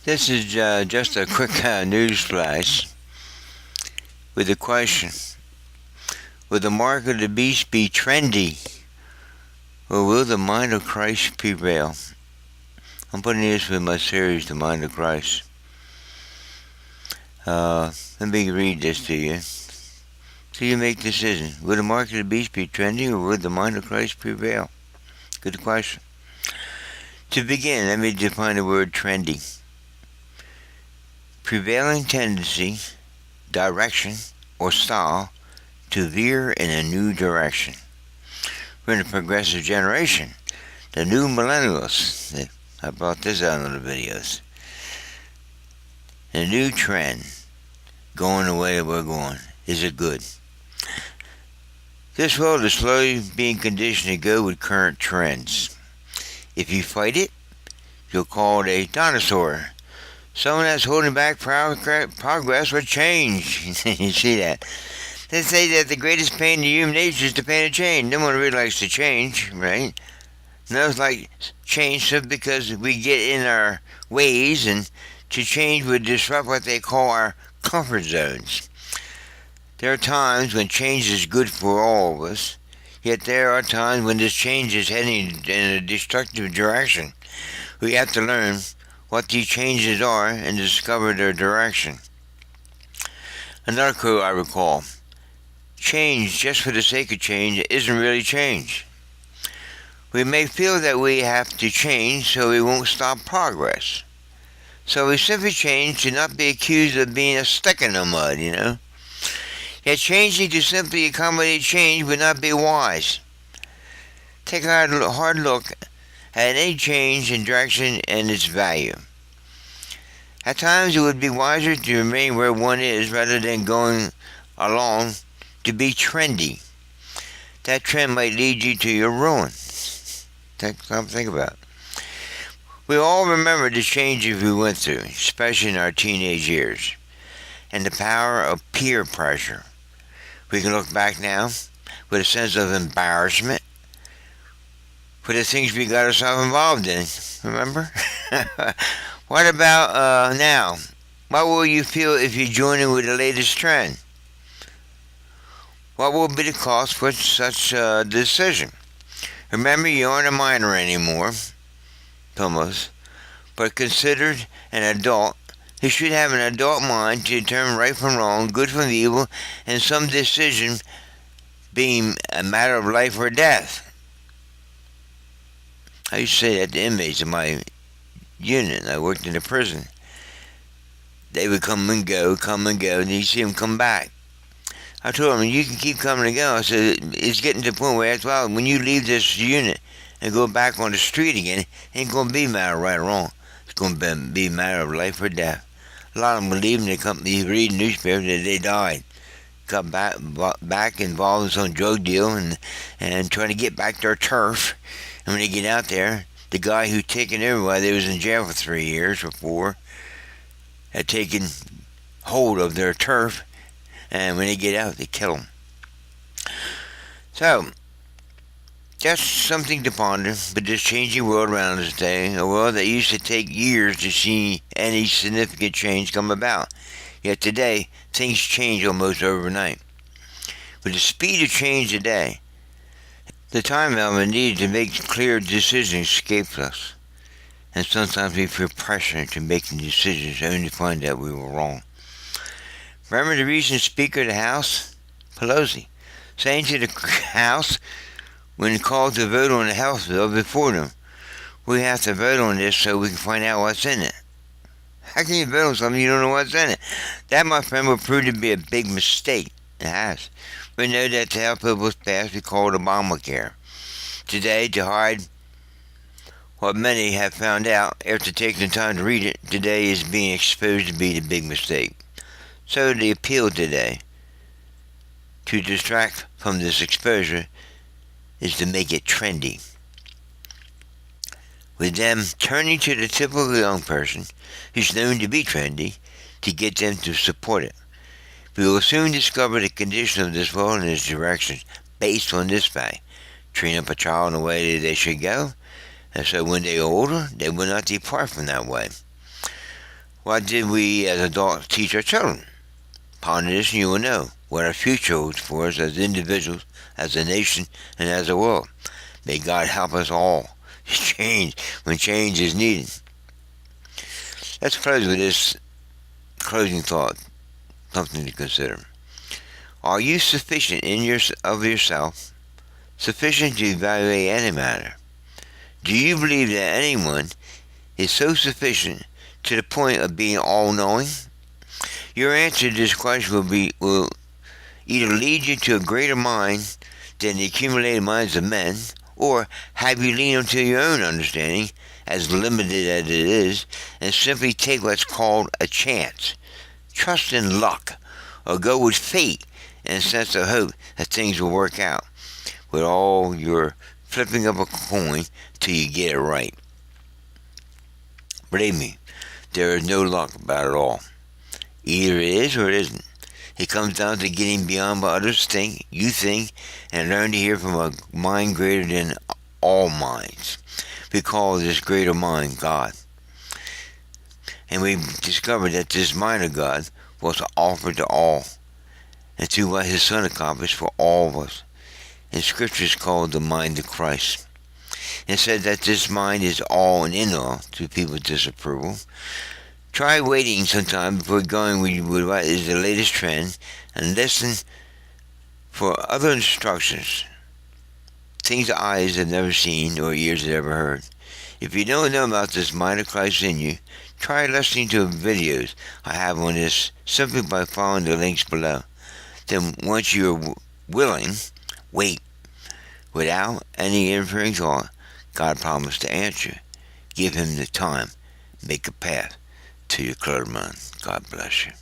This is just a quick news flash with a question. Will the mark of the beast be trendy, or will the mind of Christ prevail? I'm putting this with my series, The Mind of Christ. Let me read this to you. So you make a decision. Will the mark of the beast be trendy, or will the mind of Christ prevail? Good question. To begin, let me define the word trendy. Prevailing tendency, direction, or style to veer in a new direction. We're in a progressive generation, the new millennials. I brought this out in the videos. The new trend, going the way we're going. Is it good? This world is slowly being conditioned to go with current trends. If you fight it, you'll call it a dinosaur. Someone that's holding back progress or change. You see that? They say that the greatest pain to human nature is the pain of change. No one really likes to change, right? No one's like change because we get in our ways, and to change would disrupt what they call our comfort zones. There are times when change is good for all of us, yet there are times when this change is heading in a destructive direction. We have to learn what these changes are and discover their direction. Another quote I recall: change just for the sake of change isn't really change. We may feel that we have to change so we won't stop progress. So we simply change to not be accused of being a stick in the mud, Yet changing to simply accommodate change would not be wise. Take a hard look at any change in direction and its value. At times it would be wiser to remain where one is rather than going along to be trendy. That trend might lead you to your ruin. Take something to think about. We all remember the changes we went through, especially in our teenage years, and the power of peer pressure. We can look back now with a sense of embarrassment for the things we got ourselves involved in. Remember? What about now? What will you feel if you join in with the latest trend? What will be the cost for such a decision? Remember, you aren't a minor anymore, almost, but considered an adult. You should have an adult mind to determine right from wrong, good from evil, and some decision being a matter of life or death. I used to say that to inmates in my unit. I worked in a prison. They would come and go, and you see them come back. I told them, you can keep coming and going. I said, it's getting to the point where, well, when you leave this unit and go back on the street again, it ain't going to be a matter of right or wrong. It's going to be a matter of life or death. A lot of them were leaving the company, reading newspapers, that they died. Got back involved in some drug deal and trying to get back their turf. And when they get out there, the guy who taken everybody, they was in jail for 3 years or 4, had taken hold of their turf, and when they get out, they kill them. So, just something to ponder, but this changing world around us today, a world that used to take years to see any significant change come about. Yet today, things change almost overnight. With the speed of change today, the time element needed to make clear decisions escapes us. And sometimes we feel pressure into making decisions only to find out we were wrong. Remember the recent Speaker of the House, Pelosi, saying to the House, when called to vote on the health bill before them, we have to vote on this so we can find out what's in it. How can you vote on something you don't know what's in it? That, my friend, will prove to be a big mistake. It has. We know that the health bill was passed, we call it Obamacare. Today, to hide what many have found out after taking the time to read it, today is being exposed to be the big mistake. So the appeal today, to distract from this exposure, is to make it trendy. With them turning to the typical young person who's known to be trendy to get them to support it. We will soon discover the condition of this world and its direction based on this fact. Train up a child in the way that they should go, and so when they are older, they will not depart from that way. What did we as adults teach our children? Ponder this and you will know what our future holds for us as individuals, as a nation, and as a world. May God help us all to change when change is needed. Let's close with this closing thought, something to consider. Are you sufficient of yourself, sufficient to evaluate any matter? Do you believe that anyone is so sufficient to the point of being all-knowing? Your answer to this question will either lead you to a greater mind than the accumulated minds of men, or have you lean onto your own understanding, as limited as it is, and simply take what's called a chance, trust in luck, or go with fate and a sense of hope that things will work out, with all your flipping up a coin till you get it right. Believe me, there is no luck about it all. Either it is or it isn't. It comes down to getting beyond what others think, you think, and learn to hear from a mind greater than all minds. We call this greater mind God. And we discovered that this mind of God was offered to all, and through what His Son accomplished for all of us. In Scripture is called the mind of Christ. It said that this mind is all and in all to people's disapproval. Try waiting sometime before going with what is the latest trend and listen for other instructions, things eyes have never seen or ears have ever heard. If you don't know about this mind of Christ in you, try listening to videos I have on this simply by following the links below. Then once you're willing, wait. Without any interfering thought, God promised to answer. Give Him the time. Make a path to your clear mind. God bless you.